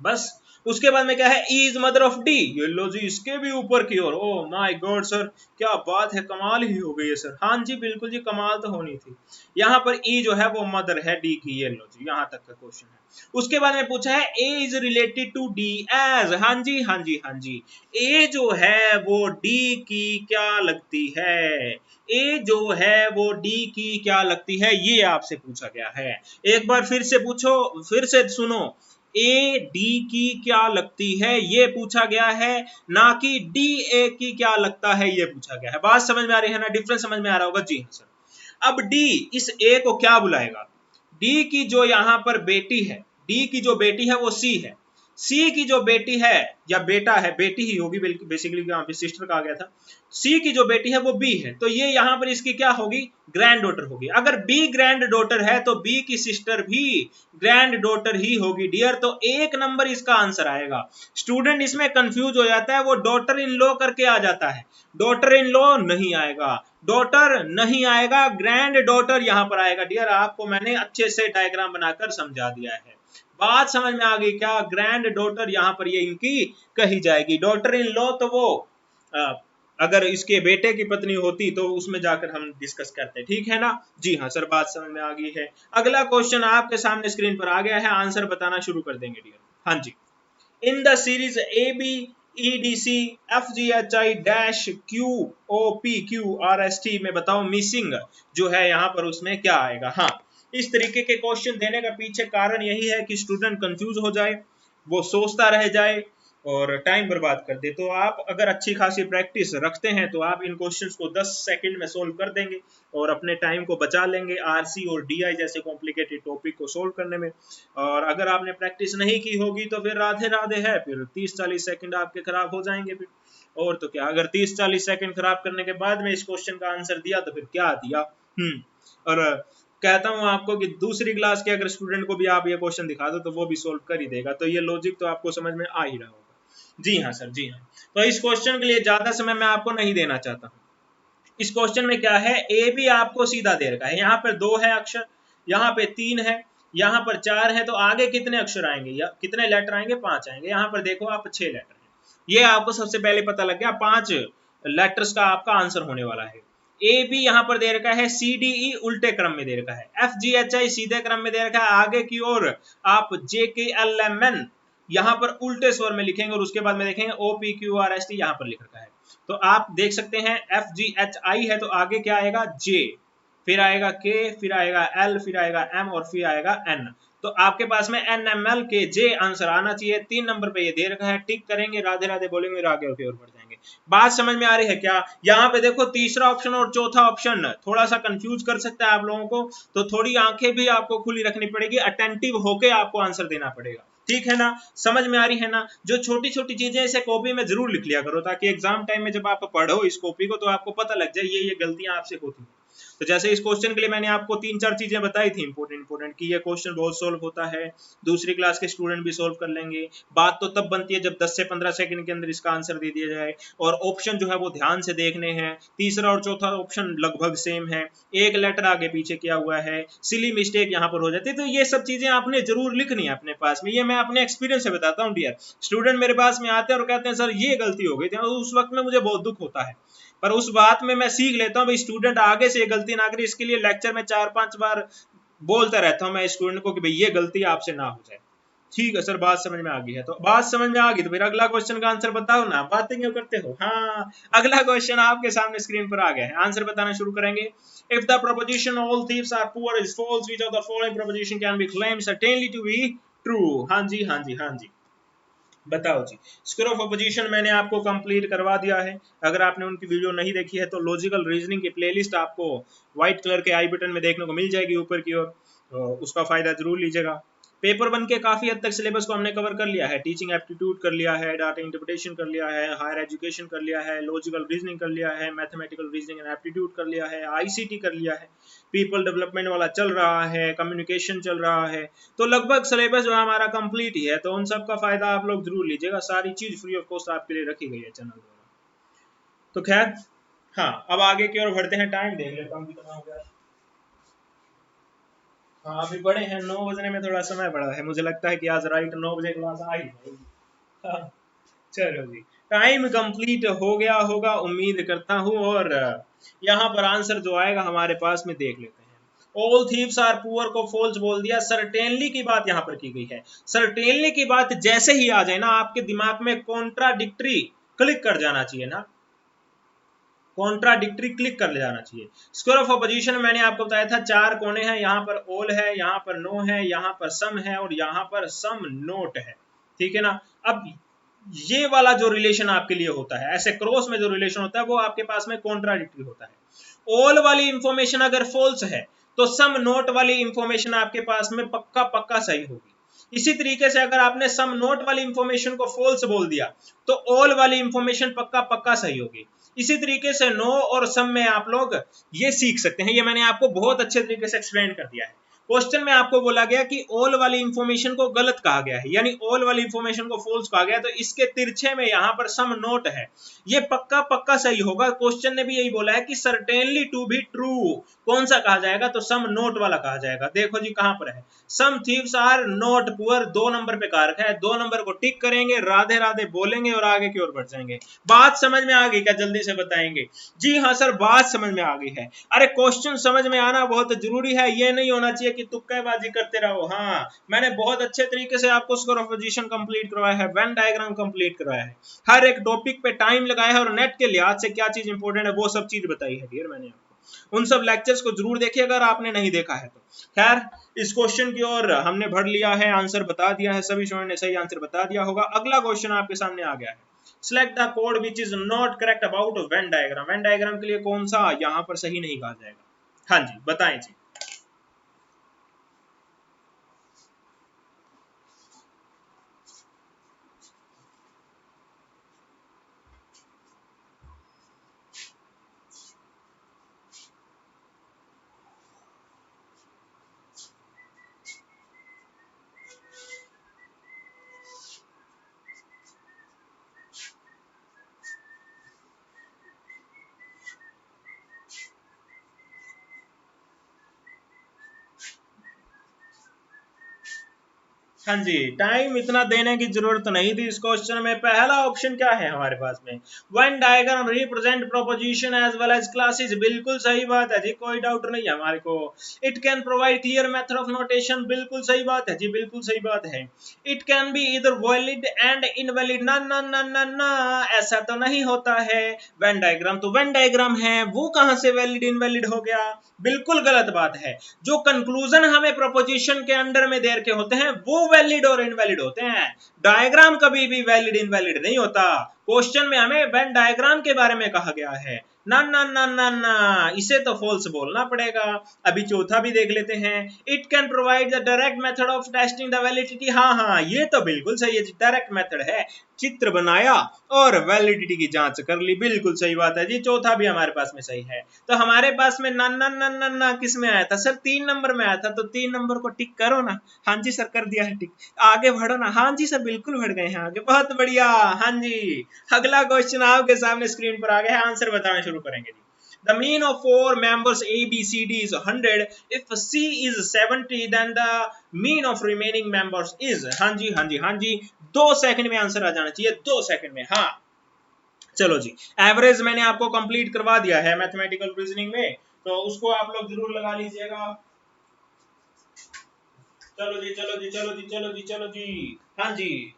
बस। उसके बाद में क्या है, E is mother of D, ये लो जी इसके भी ऊपर की ओर, ओ माय गॉड सर क्या बात है, कमाल ही हो गई है सर। हाँ जी बिल्कुल जी, कमाल तो होनी थी। यहाँ पर ई जो है वो मदर है डी की, ये लो जी यहाँ तक का क्वेश्चन है। उसके बाद में पूछा है A is related to D as, हाँ जी हाँ जी हाँ जी, ए जो है वो डी की क्या लगती है, ए जो है वो डी की क्या लगती है, ये आपसे पूछा गया है। एक बार फिर से पूछो, फिर से सुनो, ए डी की क्या लगती है ये पूछा गया है, ना कि डी ए की क्या लगता है ये पूछा गया है। बात समझ में आ रही है ना, डिफरेंस समझ में आ रहा होगा, जी हाँ सर। अब डी इस ए को क्या बुलाएगा, डी की जो यहां पर बेटी है, डी की जो बेटी है वो सी है, सी की जो बेटी है या बेटा है, बेटी ही होगी बेसिकली, यहाँ पे सिस्टर कहा गया था, सी की जो बेटी है वो बी है, तो ये यहां पर इसकी क्या होगी, ग्रैंड डॉटर होगी। अगर बी ग्रैंड डॉटर है तो बी की सिस्टर भी ग्रैंड डॉटर ही होगी डियर, तो एक नंबर इसका आंसर आएगा। स्टूडेंट इसमें कंफ्यूज हो जाता है, वो डॉटर इन लॉ करके आ जाता है, डॉटर इन लॉ नहीं आएगा, डॉटर नहीं आएगा, ग्रैंड डॉटर यहां पर आएगा डियर। आपको मैंने अच्छे से डायग्राम बनाकर समझा दिया है, बात समझ में आ गई क्या, ग्रैंड डॉटर यहां पर ये इनकी कही जाएगी। डॉटर इन लॉ तो वो अगर इसके बेटे की पत्नी होती तो उसमें जाकर हम डिस्कस करते, ठीक है ना, जी हाँ सर, बात समझ में आ गई है। अगला क्वेश्चन आपके सामने स्क्रीन पर आ गया है, आंसर बताना शुरू कर देंगे डियर। हाँ जी, in the series A B E D C F G H I dash Q O P Q R S T में बताओ मिसिंग जो है यहाँ पर उसमें क्या आएगा। हाँ, इस तरीके के क्वेश्चन देने का पीछे कारण यही है कि स्टूडेंट कंफ्यूज हो जाए, वो सोचता रह जाए और टाइम बर्बाद कर दे। तो आप अगर अच्छी खासी प्रैक्टिस रखते हैं तो आप इन क्वेश्चंस को 10 सेकंड में सोल्व कर देंगे और अपने टाइम को बचा लेंगे आरसी और डीआई जैसे कॉम्प्लिकेटेड टॉपिक को सोल्व करने में। और अगर आपने प्रैक्टिस नहीं की होगी तो फिर राधे राधे है, फिर 30-40 सेकंड आपके खराब हो जाएंगे फिर। और तो क्या, अगर 30-40 सेकंड खराब करने के बाद में इस क्वेश्चन का आंसर दिया तो फिर क्या दिया। और कहता हूं आपको कि दूसरी क्लास के अगर स्टूडेंट को भी आप ये क्वेश्चन दिखा दो तो वो भी सोल्व कर ही देगा। तो ये लॉजिक तो आपको समझ में आ ही रहा होगा। जी हाँ सर, जी हाँ। तो इस क्वेश्चन के लिए ज्यादा समय मैं आपको नहीं देना चाहता हूँ। इस क्वेश्चन में क्या है, ए भी आपको सीधा दे रखा है, यहाँ पर 2 है अक्षर, यहाँ पे 3 है, यहाँ पर 4 है, तो आगे कितने अक्षर आएंगे या कितने लेटर आएंगे, 5 आएंगे। यहाँ पर देखो आप 6 लेटर है, ये आपको सबसे पहले पता लग गया, 5 लेटर्स का आपका आंसर होने वाला है। ए बी यहाँ पर दे रखा है, सी डी ई उल्टे क्रम में दे रखा है, एफ जी एच आई सीधे क्रम में दे रखा है, आगे की ओर आप जे के एल एम एन यहाँ पर उल्टे स्वर में लिखेंगे और उसके बाद में देखेंगे O P Q R S T यहाँ पर लिख रखा है। तो आप देख सकते हैं एफ जी एच आई है तो आगे क्या आएगा, जे, फिर आएगा के, फिर आएगा एल, फिर आएगा एम और फिर आएगा एन। तो आपके पास में एन एम एल के जे आंसर आना चाहिए। 3 नंबर पे ये दे रखा है, टिक करेंगे, राधे राधे बोलेंगे और आगे की ओर बढ़ जाएंगे। बात समझ में आ रही है क्या। यहाँ पे देखो तीसरा ऑप्शन और चौथा ऑप्शन थोड़ा सा कंफ्यूज कर सकता है आप लोगों को, तो थोड़ी आंखें भी आपको खुली रखनी पड़ेगी, अटेंटिव होके आपको आंसर देना पड़ेगा, ठीक है ना, समझ में आ रही है ना। जो छोटी छोटी चीजें इसे कॉपी में जरूर लिख लिया करो ताकि एग्जाम टाइम में जब आप पढ़ो इस कॉपी को तो आपको पता लग जाए ये गलतियां आपसे होती हैं। तो जैसे इस क्वेश्चन के लिए मैंने आपको 3-4 चीजें बताई थी इंपोर्टेंट कि ये क्वेश्चन बहुत सोल्व होता है, दूसरी क्लास के स्टूडेंट भी सोल्व कर लेंगे। बात तो तब बनती है जब 10 से 15 सेकंड के अंदर इसका आंसर दे दिया जाए और ऑप्शन जो है वो ध्यान से देखने हैं। तीसरा और चौथा ऑप्शन लगभग सेम है, एक लेटर आगे पीछे किया हुआ है, सिली मिस्टेक यहाँ पर हो जाती है। तो ये सब चीजें आपने जरूर लिखनी है अपने पास में, ये मैं अपने एक्सपीरियंस से बताता हूँ डियर। स्टूडेंट मेरे पास में आते हैं और कहते हैं सर ये गलती हो गई थी, उस वक्त में मुझे बहुत दुख होता है, पर उस बात में मैं सीख लेता हूँ भाई स्टूडेंट आगे से ये गलती ना करे, इसके लिए लेक्चर में 4-5 बार बोलता रहता हूँ मैं स्टूडेंट को कि भाई ये गलती आपसे ना हो जाए। ठीक है सर, बात समझ में आ गई है। तो बात समझ में आ गई तो फिर अगला क्वेश्चन का आंसर बताओ ना, बातें क्यों करते हो। हाँ, अगला क्वेश्चन आपके सामने स्क्रीन पर आ गया है, आंसर बताना शुरू करेंगे। If the proposition all thieves are poor is false, which of the following proposition can be claimed certainly to be true. हाँ जी हाँ जी हाँ जी, बताओ जी। स्क्वायर ऑफ अपोजिशन मैंने आपको कंप्लीट करवा दिया है, अगर आपने उनकी वीडियो नहीं देखी है तो लॉजिकल रीजनिंग की प्लेलिस्ट आपको व्हाइट कलर के आई बटन में देखने को मिल जाएगी ऊपर की ओर, तो उसका फायदा जरूर लीजिएगा। पेपर 1 के काफी हद तक सिलेबस को हमने कवर कर लिया है, टीचिंग एप्टीट्यूड कर लिया है, डाटा इंटरप्रिटेशन कर लिया है, हायर एजुकेशन कर लिया है, लॉजिकल रीजनिंग कर लिया है, मैथमेटिकल रीजनिंग एंड एप्टीट्यूड कर लिया है, आईसीटी कर लिया है, पीपल डेवलपमेंट वाला चल रहा है, कम्युनिकेशन चल रहा है। तो लगभग सिलेबस जो हमारा कंप्लीट ही है, तो उन सब का फायदा आप लोग जरूर लीजिएगा, सारी चीज फ्री ऑफ कॉस्ट आपके लिए रखी गई है चैनल द्वारा। तो खैर हाँ, अब आगे की ओर बढ़ते हैं, टाइम देख लेता हूँ कितना हो गया। हाँ, अभी बड़े हैं, 9 बजने में थोड़ा समय बड़ा है, मुझे लगता है कि आज राइट 9 बजे क्लास आ ही जाएगी। हाँ, चलो जी, टाइम कंप्लीट हो गया होगा उम्मीद करता हूँ, और यहाँ पर आंसर जो आएगा हमारे पास में देख लेते हैं। ऑल थीव्स आर पुअर को फॉल्स बोल दिया, सर्टेनली की बात यहाँ पर की गई है। सर्टेनली की बात जैसे ही आ जाए ना, आपके दिमाग में कॉन्ट्राडिक्टरी क्लिक कर जाना चाहिए ना, कॉन्ट्राडिक्टरी क्लिक कर ले जाना चाहिए। स्क्वायर ऑफ अपोजिशन मैंने आपको बताया था, 4 कोने हैं, यहाँ पर ऑल है, यहाँ पर नो है, यहाँ पर सम है, और यहाँ पर सम नोट है, ठीक है ना। अब ये वाला जो रिलेशन आपके लिए होता है, ऐसे क्रॉस में जो रिलेशन होता है, वो आपके पास में कॉन्ट्राडिक्टरी होता है। ऑल वाली इंफॉर्मेशन अगर फॉल्स है तो सम नोट वाली इंफॉर्मेशन आपके पास में पक्का पक्का सही होगी। इसी तरीके से अगर आपने सम नोट वाली इंफॉर्मेशन को फॉल्स बोल दिया तो ऑल वाली इंफॉर्मेशन पक्का पक्का सही होगी। इसी तरीके से नो और सम में आप लोग ये सीख सकते हैं, ये मैंने आपको बहुत अच्छे तरीके से एक्सप्लेन कर दिया है। क्वेश्चन में आपको बोला गया कि ऑल वाली इंफॉर्मेशन को गलत कहा गया है, यानी ऑल वाली इंफॉर्मेशन को फॉल्स कहा गया, तो इसके तिरछे में यहाँ पर सम नोट है, ये पक्का पक्का सही होगा। क्वेश्चन ने भी यही बोला है कि सर्टेनली टू बी ट्रू, कौन सा कहा जाएगा, तो सम नोट वाला कहा जाएगा। देखो जी कहां पर है, some thieves are not poor, 2 number पे कारक है, 2 नंबर को टिक करेंगे, राधे राधे बोलेंगे और आगे की ओर बढ़ जाएंगे। बात समझ में आ गई क्या, जल्दी से बताएंगे। जी हाँ सर, बात समझ में आ गई है। अरे क्वेश्चन समझ में आना बहुत जरूरी है, ये नहीं होना चाहिए कि तुक्केबाजी करते रहो। हाँ, मैंने बहुत अच्छे तरीके से आपको स्क्वायर ऑफ पोजीशन कंप्लीट करवाया है, वेन डायग्राम कंप्लीट करवाया है, हर एक टॉपिक पे टाइम लगाया है, और नेट के लिहाज से क्या चीज इंपॉर्टेंट है वो सब चीज बताई है डियर मैंने आपको। उन सब लेक्चर्स को जरूर देखिए अगर आपने नहीं देखा है तो। खैर, इस क्वेश्चन की ओर हमने बढ़ लिया है, आंसर बता दिया है, सभी स्टूडेंट ने सही आंसर बता दिया होगा। अगला क्वेश्चन आपके सामने आ गया है, select the code which is not correct about Venn diagram. Venn diagram के लिए कौन सा यहाँ पर सही नहीं कहा जाएगा। हाँ जी, बताएं जी। हाँ जी, टाइम इतना देने की जरूरत नहीं थी इस क्वेश्चन में। पहला ऑप्शन क्या है हमारे पास में, when diagram represent proposition as well as classes, बिल्कुल सही बात है जी, कोई डाउट नहीं है हमारे को। It can provide clear method of notation, बिल्कुल सही बात है जी, बिल्कुल सही बात है। इट कैन बी इधर वैलिड एंड इनवैलिड, ना ना ना ना ना, ऐसा तो नहीं होता है। व्हेन डायग्राम तो व्हेन डायग्राम है, वो कहां से वैलिड इनवैलिड हो गया, बिल्कुल गलत बात है। जो कंक्लूजन हमें प्रोपोजिशन के अंडर में दे रखे होते हैं वो वैलिड और इनवैलिड होते हैं, डायग्राम कभी भी वैलिड इनवैलिड नहीं होता। क्वेश्चन में हमें वेन डायग्राम के बारे में कहा गया है, ना ना ना ना ना, इसे तो फॉल्स बोलना पड़ेगा। अभी चौथा भी देख लेते हैं, it can provide the direct method of testing the validity, हाँ हाँ ये तो बिल्कुल सही है, डायरेक्ट मेथड है, चित्र बनाया और वैलिडिटी की जांच कर ली, बिल्कुल सही बात है जी, चौथा भी हमारे पास में सही है। तो हमारे पास में ना ना ना ना ना किस में आया था सर, 3 नंबर में आया था, तो 3 नंबर को टिक करो ना। हाँ जी सर, कर दिया है टिक, आगे बढ़ो ना। हाँ जी सर, बिल्कुल बढ़ गए हैं आगे, बहुत बढ़िया। हाँ जी, अगला क्वेश्चन आपके सामने स्क्रीन पर आ गया है, आंसर बताना शुरू करेंगे जी। The mean of 4 members A, B, C, D is 100. If C is 70, then the mean of remaining members is, हाँ जी हाँ जी हाँ जी, 2 सेकंड में आंसर आ जाना चाहिए, 2 सेकंड में। हाँ चलो जी, एवरेज मैंने आपको कंप्लीट करवा दिया है मैथमेटिकल रीजनिंग में, तो उसको आप लोग जरूर लगा लीजिएगा। चलो जी चलो जी चलो जी चलो जी चलो जी, हाँ जी,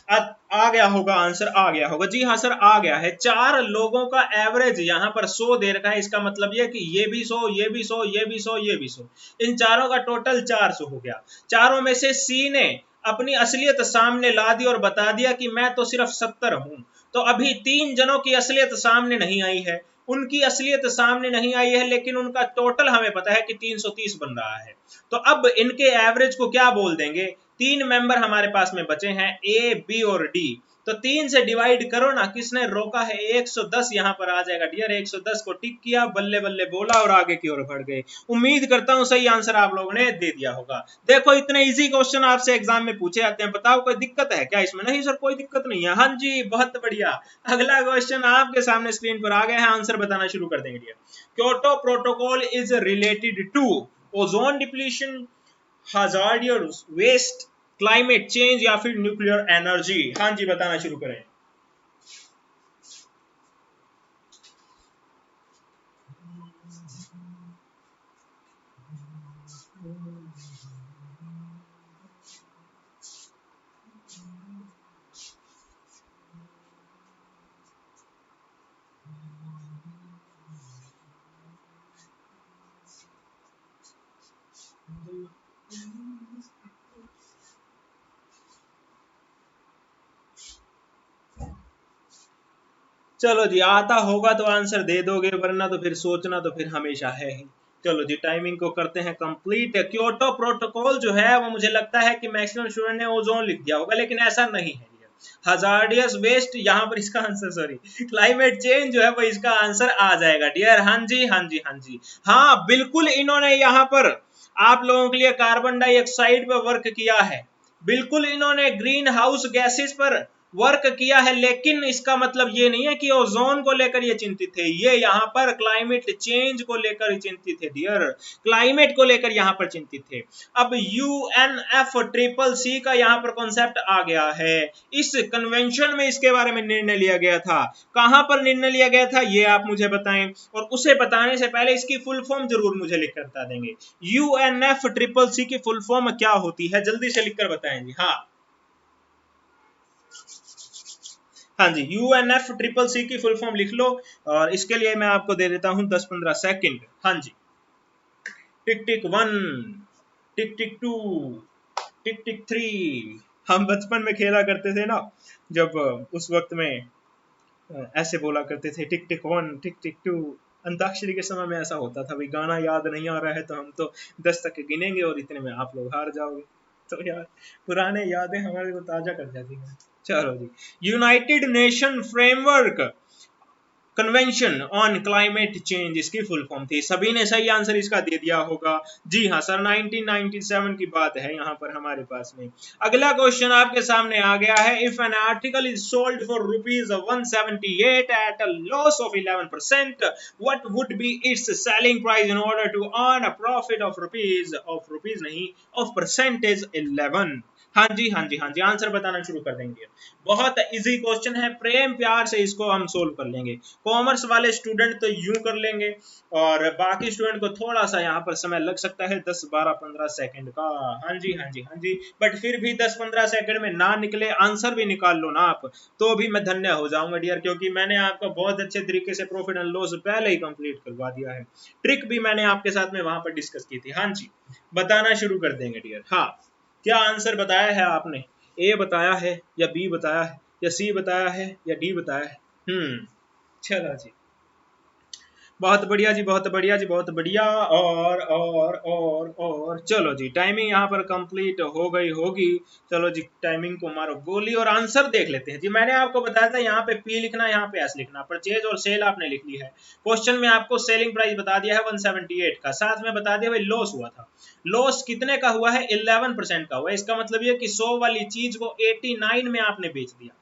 आ गया होगा आंसर, आ गया होगा जी, हाँ सर आ गया है। 4 लोगों का एवरेज यहाँ पर 100 दे रखा है, इसका मतलब ये कि ये भी 100, ये भी 100, ये भी 100, ये भी 100, इन चारों का टोटल 400 हो गया। चारों में से सी ने अपनी असलियत सामने ला दी और बता दिया कि मैं तो सिर्फ 70 हूं। तो अभी 3 जनों की असलियत सामने नहीं आई है, उनकी असलियत सामने नहीं आई है, लेकिन उनका टोटल हमें पता है कि 330 बन रहा है। तो अब इनके एवरेज को क्या बोल देंगे, तीन मेंबर हमारे पास में बचे हैं, ए, बी और डी। तो 3 से डिवाइड करो ना, किसने रोका है, 110 यहाँ पर आ जाएगा डियर। 110 को टिक किया, बल्ले बल्ले बोला और आगे की ओर बढ़ गए। उम्मीद करता हूं सही आंसर आप लोगों ने दे दिया होगा। देखो इतने इजी क्वेश्चन आपसे एग्जाम में पूछे जाते हैं, बताओ कोई दिक्कत है क्या इसमें? नहीं सर कोई दिक्कत नहीं है। हाँ जी बहुत बढ़िया। अगला क्वेश्चन आपके सामने स्क्रीन पर आ गया है, आंसर बताना शुरू कर देंगे dear. Kyoto protocol is related to ozone depletion, hazardous waste, climate change या फिर न्यूक्लियर एनर्जी? हाँ जी बताना शुरू करें। चलो जी, आता होगा तो आंसर दे दोगे, वरना तो फिर सोचना तो फिर हमेशा है ही। चलो जी टाइमिंग को करते हैं कंप्लीट। क्योटो प्रोटोकॉल जो है वो मुझे लगता है कि मैक्सिमम स्टूडेंट ने ओजोन लिख दिया होगा, लेकिन ऐसा नहीं है। हजार्डियस वेस्ट यहाँ पर इसका आंसर, सॉरी क्लाइमेट चेंज जो है वो इसका आंसर आ जाएगा डियर। हाँ जी हाँ जी हाँ जी हाँ बिल्कुल, इन्होंने यहाँ पर आप लोगों के लिए कार्बन डाइऑक्साइड पर वर्क किया है, बिल्कुल इन्होंने ग्रीन हाउस गैसेस पर वर्क किया है, लेकिन इसका मतलब ये नहीं है कि ओजोन को लेकर ये चिंतित थे। ये यहाँ पर क्लाइमेट चेंज को लेकर चिंतित थे डियर, क्लाइमेट को लेकर यहाँ पर चिंतित थे। अब UNFCCC का यहाँ पर कॉन्सेप्ट आ गया है, इस कन्वेंशन में इसके बारे में निर्णय लिया गया था। कहां पर निर्णय लिया गया था ये आप मुझे बताएं, और उसे बताने से पहले इसकी फुल फॉर्म जरूर मुझे लिखकर बता देंगे। UNFCCC की फुल फॉर्म क्या होती है, जल्दी से लिखकर बताएं जी। हाँ हाँ जी, UNFCCC की फुल फॉर्म लिख लो, और इसके लिए मैं आपको दे देता हूं 10-15 सेकंड। हाँ जी, टिक टिक 1, टिक टिक 2, टिक टिक 3। हम बचपन में खेला करते थे ना, जब उस वक्त में ऐसे बोला करते थे टिक टिक 1, टिक टिक 2। अंताक्षरी के समय में ऐसा होता था, भाई गाना याद नहीं आ रहा है तो हम तो 10 तक गिनेंगे और इतने में आप लोग हार जाओगे। तो यार पुराने यादें हमारे को ताजा कर जाती हैं। चलो जी, United Nation Framework Convention on Climate Change इसकी फुल फॉर्म थी। सभी ने सही आंसर इसका दे दिया होगा। जी हाँ सर, 1997 की बात है यहाँ पर हमारे पास में। अगला क्वेश्चन आपके सामने आ गया है, if an article is sold for ₹178 at a loss of 11%, what would be its selling price in order to earn a profit of rupees नहीं, ऑफ परसेंटेज 11? हाँ जी हाँ जी हाँ जी, आंसर बताना शुरू कर देंगे। बहुत इजी क्वेश्चन है, प्रेम प्यार से इसको हम सोल्व कर लेंगे। कॉमर्स वाले स्टूडेंट तो यूं कर लेंगे, और बाकी स्टूडेंट को थोड़ा सा यहाँ पर समय लग सकता है, 10-12-15 सेकंड का। हाँ जी हाँ जी हाँ जी, बट फिर भी 10-15 सेकंड में ना निकले, आंसर भी निकाल लो ना आप, तो भी मैं धन्य हो जाऊंगा डियर, क्योंकि मैंने आपको बहुत अच्छे तरीके से प्रॉफिट एंड लॉस पहले ही कंप्लीट करवा दिया है। ट्रिक भी मैंने आपके साथ में वहां पर डिस्कस की थी। हाँ जी, बताना शुरू कर देंगे डियर। हाँ, क्या आंसर बताया है आपने? ए बताया है या बी बताया है या सी बताया है या डी बताया है? चलो जी, बहुत बढ़िया जी, बहुत बढ़िया जी, बहुत बढ़िया। और चलो जी, टाइमिंग यहाँ पर कंप्लीट हो गई होगी। चलो जी, टाइमिंग को मारो गोली और आंसर देख लेते हैं जी। मैंने आपको बताया था यहाँ पे पी लिखना, यहाँ पे एस लिखना। परचेज और सेल आपने लिख ली है। क्वेश्चन में आपको सेलिंग प्राइस बता दिया है 178 का, साथ में बता दिया भाई लॉस हुआ था। लॉस कितने का हुआ है? 11% का हुआ है। इसका मतलब ये कि 100 वाली चीज को 89 में आपने बेच दिया।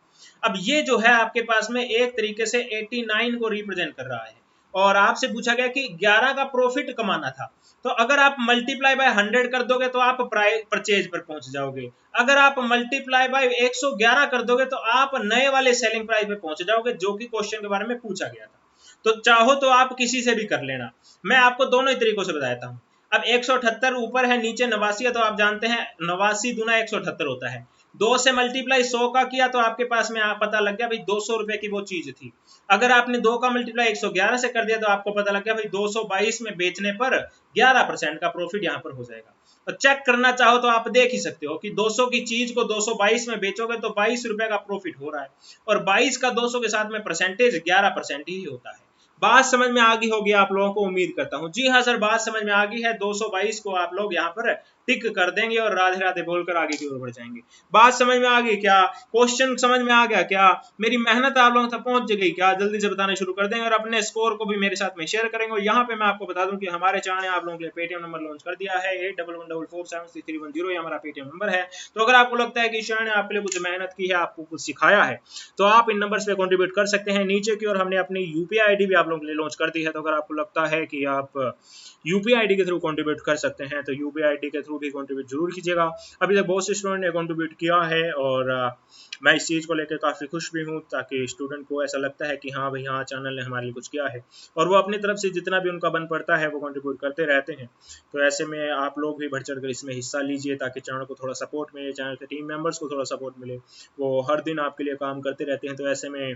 अब ये जो है आपके पास में एक तरीके से 89 को रिप्रेजेंट कर रहा है, और आपसे पूछा गया कि 11 का प्रॉफिट कमाना था। तो अगर आप मल्टीप्लाई बाय 100 कर दोगे तो आप परचेज पर पहुंच जाओगे। अगर आप मल्टीप्लाई बाय 111 कर दोगे तो आप नए वाले सेलिंग प्राइस पे पहुंच जाओगे, जो कि क्वेश्चन के बारे में पूछा गया था। तो चाहो तो आप किसी से भी कर लेना, मैं आपको दोनों ही तरीकों से बताता हूँ। अब 178 ऊपर है, नीचे 89 है, तो आप जानते हैं 89 दूना 178 होता है। 2 से मल्टीप्लाई 100 का किया तो आपके पास में पता लग गया भाई 200 रुपए की वो चीज थी। अगर आपने 2 का मल्टीप्लाई 111 से कर दिया तो आपको पता लग गया भाई 222 में बेचने पर 11% का प्रॉफिट यहाँ पर हो जाएगा। और चेक करना चाहो तो आप देख ही सकते हो कि 200 की चीज को 222 में बेचोगे तो 22 रुपए का प्रॉफिट हो रहा है, और 22 का 200 के साथ में परसेंटेज 11% ही होता है। बात समझ में आ गई होगी आप लोगों को, उम्मीद करता हूं। जी हाँ सर, बात समझ में आ गई है। 222 को आप लोग यहाँ पर टिक कर देंगे और राधे राधे बोलकर आगे की ओर बढ़ जाएंगे। बात समझ में आ गई क्या? क्वेश्चन समझ में आ गया क्या? मेरी मेहनत आप लोगों तक पहुंच गई क्या? जल्दी से बताना शुरू कर देंगे और अपने स्कोर को भी मेरे साथ में शेयर करेंगे। और यहाँ पे मैं आपको बता दूं कि हमारे चैनल ने आप लोगों के लिए पेटीएम नंबर लॉन्च कर दिया है 8114473310, ये हमारा पेटीएम नंबर है। तो अगर आपको लगता है कि इस चैनल ने आपके लिए कुछ मेहनत की है, आपको कुछ सिखाया है, तो आप इन नंबर्स पे कंट्रीब्यूट कर सकते हैं। नीचे की ओर हमने अपनी यूपीआई आईडी भी आप लोगों के लिए लॉन्च कर दी है। तो अगर आपको लगता है कि आप यूपीआई आईडी के थ्रू कंट्रीब्यूट कर सकते हैं तो यूपीआई आईडी के थ्रू भी कंट्रीब्यूट जरूर कीजिएगा। अभी तक बहुत से स्टूडेंट ने कंट्रीब्यूट किया है और मैं इस चीज़ को लेकर काफ़ी खुश भी हूँ, ताकि स्टूडेंट को ऐसा लगता है कि हाँ भाई हाँ, चैनल ने हमारे लिए कुछ किया है, और वो अपनी तरफ से जितना भी उनका बन पड़ता है वो कंट्रीब्यूट करते रहते हैं। तो ऐसे में आप लोग भी बढ़ चढ़ कर इसमें हिस्सा लीजिए, ताकि चैनल को थोड़ा सपोर्ट मिले, चैनल के टीम मेंबर्स को थोड़ा सपोर्ट मिले। वो हर दिन आपके लिए काम करते रहते हैं, तो ऐसे में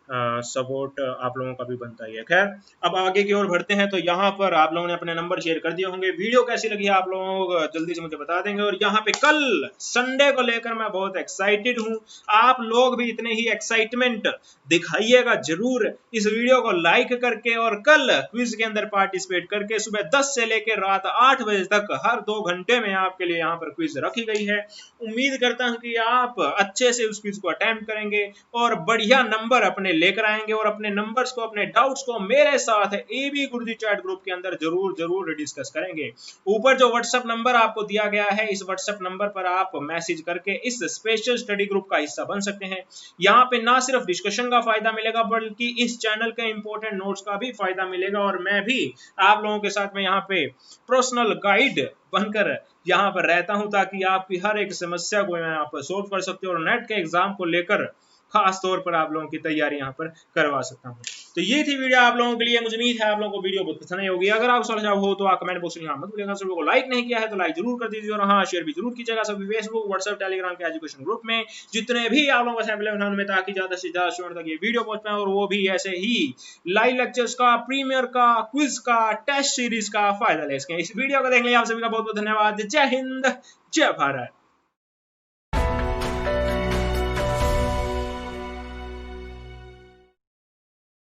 सपोर्ट आप लोगों का भी बनता ही है। खैर, अब आगे की ओर बढ़ते हैं। तो यहाँ पर आप लोगों ने अपने नंबर शेयर कर दिए होंगे। वीडियो कैसी लगी आप लोग जल्दी से मुझे बता देंगे। और यहाँ पे कल संडे को लेकर मैं बहुत एक्साइटेड हूँ। आप लोग भी इतने ही एक्साइटमेंट दिखाइएगा जरूर इस वीडियो को लाइक करके, और कल क्विज के अंदर पार्टिसिपेट करके सुबह 10 से लेकर रात 8 बजे तक हर 2 घंटे में आपके लिए यहाँ पर क्विज रखी गई है। उम्मीद करता हूँ कि आप अच्छे से उस क्विज को अटेम्प्ट करेंगे और बढ़िया नंबर अपने लेकर आएंगे, और अपने नंबर्स को, अपने डाउट्स को मेरे साथ एबी गुरुजी चैट ग्रुप के अंदर जरूर जरूर डिस्कस करेंगे। ऊपर जो व्हाट्सएप नंबर आपको दिया गया है, इस व्हाट्सएप नंबर पर आप मैसेज करके इस स्पेशल स्टडी ग्रुप का हिस्सा बन सकते हैं। यहाँ पे ना सिर्फ डिस्कशन का फायदा मिलेगा, बल्कि इस चैनल के इंपॉर्टेंट नोट्स का भी फायदा मिलेगा, और मैं भी आप लोगों के साथ में यहाँ पे पर्सनल गाइड बनकर यहाँ पर रहता हूँ, ताकि आपकी हर एक समस्या को मैं यहाँ पर सोल्व कर सकते हो, और नेट के एग्जाम को लेकर खास तौर पर आप लोगों की तैयारी यहाँ पर करवा सकता हूँ। तो ये थी वीडियो आप लोगों के लिए। मुझे उम्मीद है आप लोगों को वीडियो बहुत पसंद आई होगी। अगर आप सुझाव हो तो आप कमेंट बॉक्स में मत भूलिएगा। सभी को लाइक नहीं किया है तो लाइक जरूर कर दीजिए, और हाँ, शेयर भी जरूर कीजिएगा सभी फेसबुक, व्हाट्सएप, टेलीग्राम के एजुकेशन ग्रुप में, जितने भी आप लोगों का सैंपल है उनमें, ताकि ज्यादा से ज्यादा स्टूडेंट तक ये वीडियो पहुंच पाए, और वो भी ऐसे ही लाइव लेक्चर्स का, प्रीमियर का, क्विज का, टेस्ट सीरीज का फायदा ले सकें। इस वीडियो को देखने के लिए आप सभी का बहुत बहुत धन्यवाद। जय हिंद, जय भारत।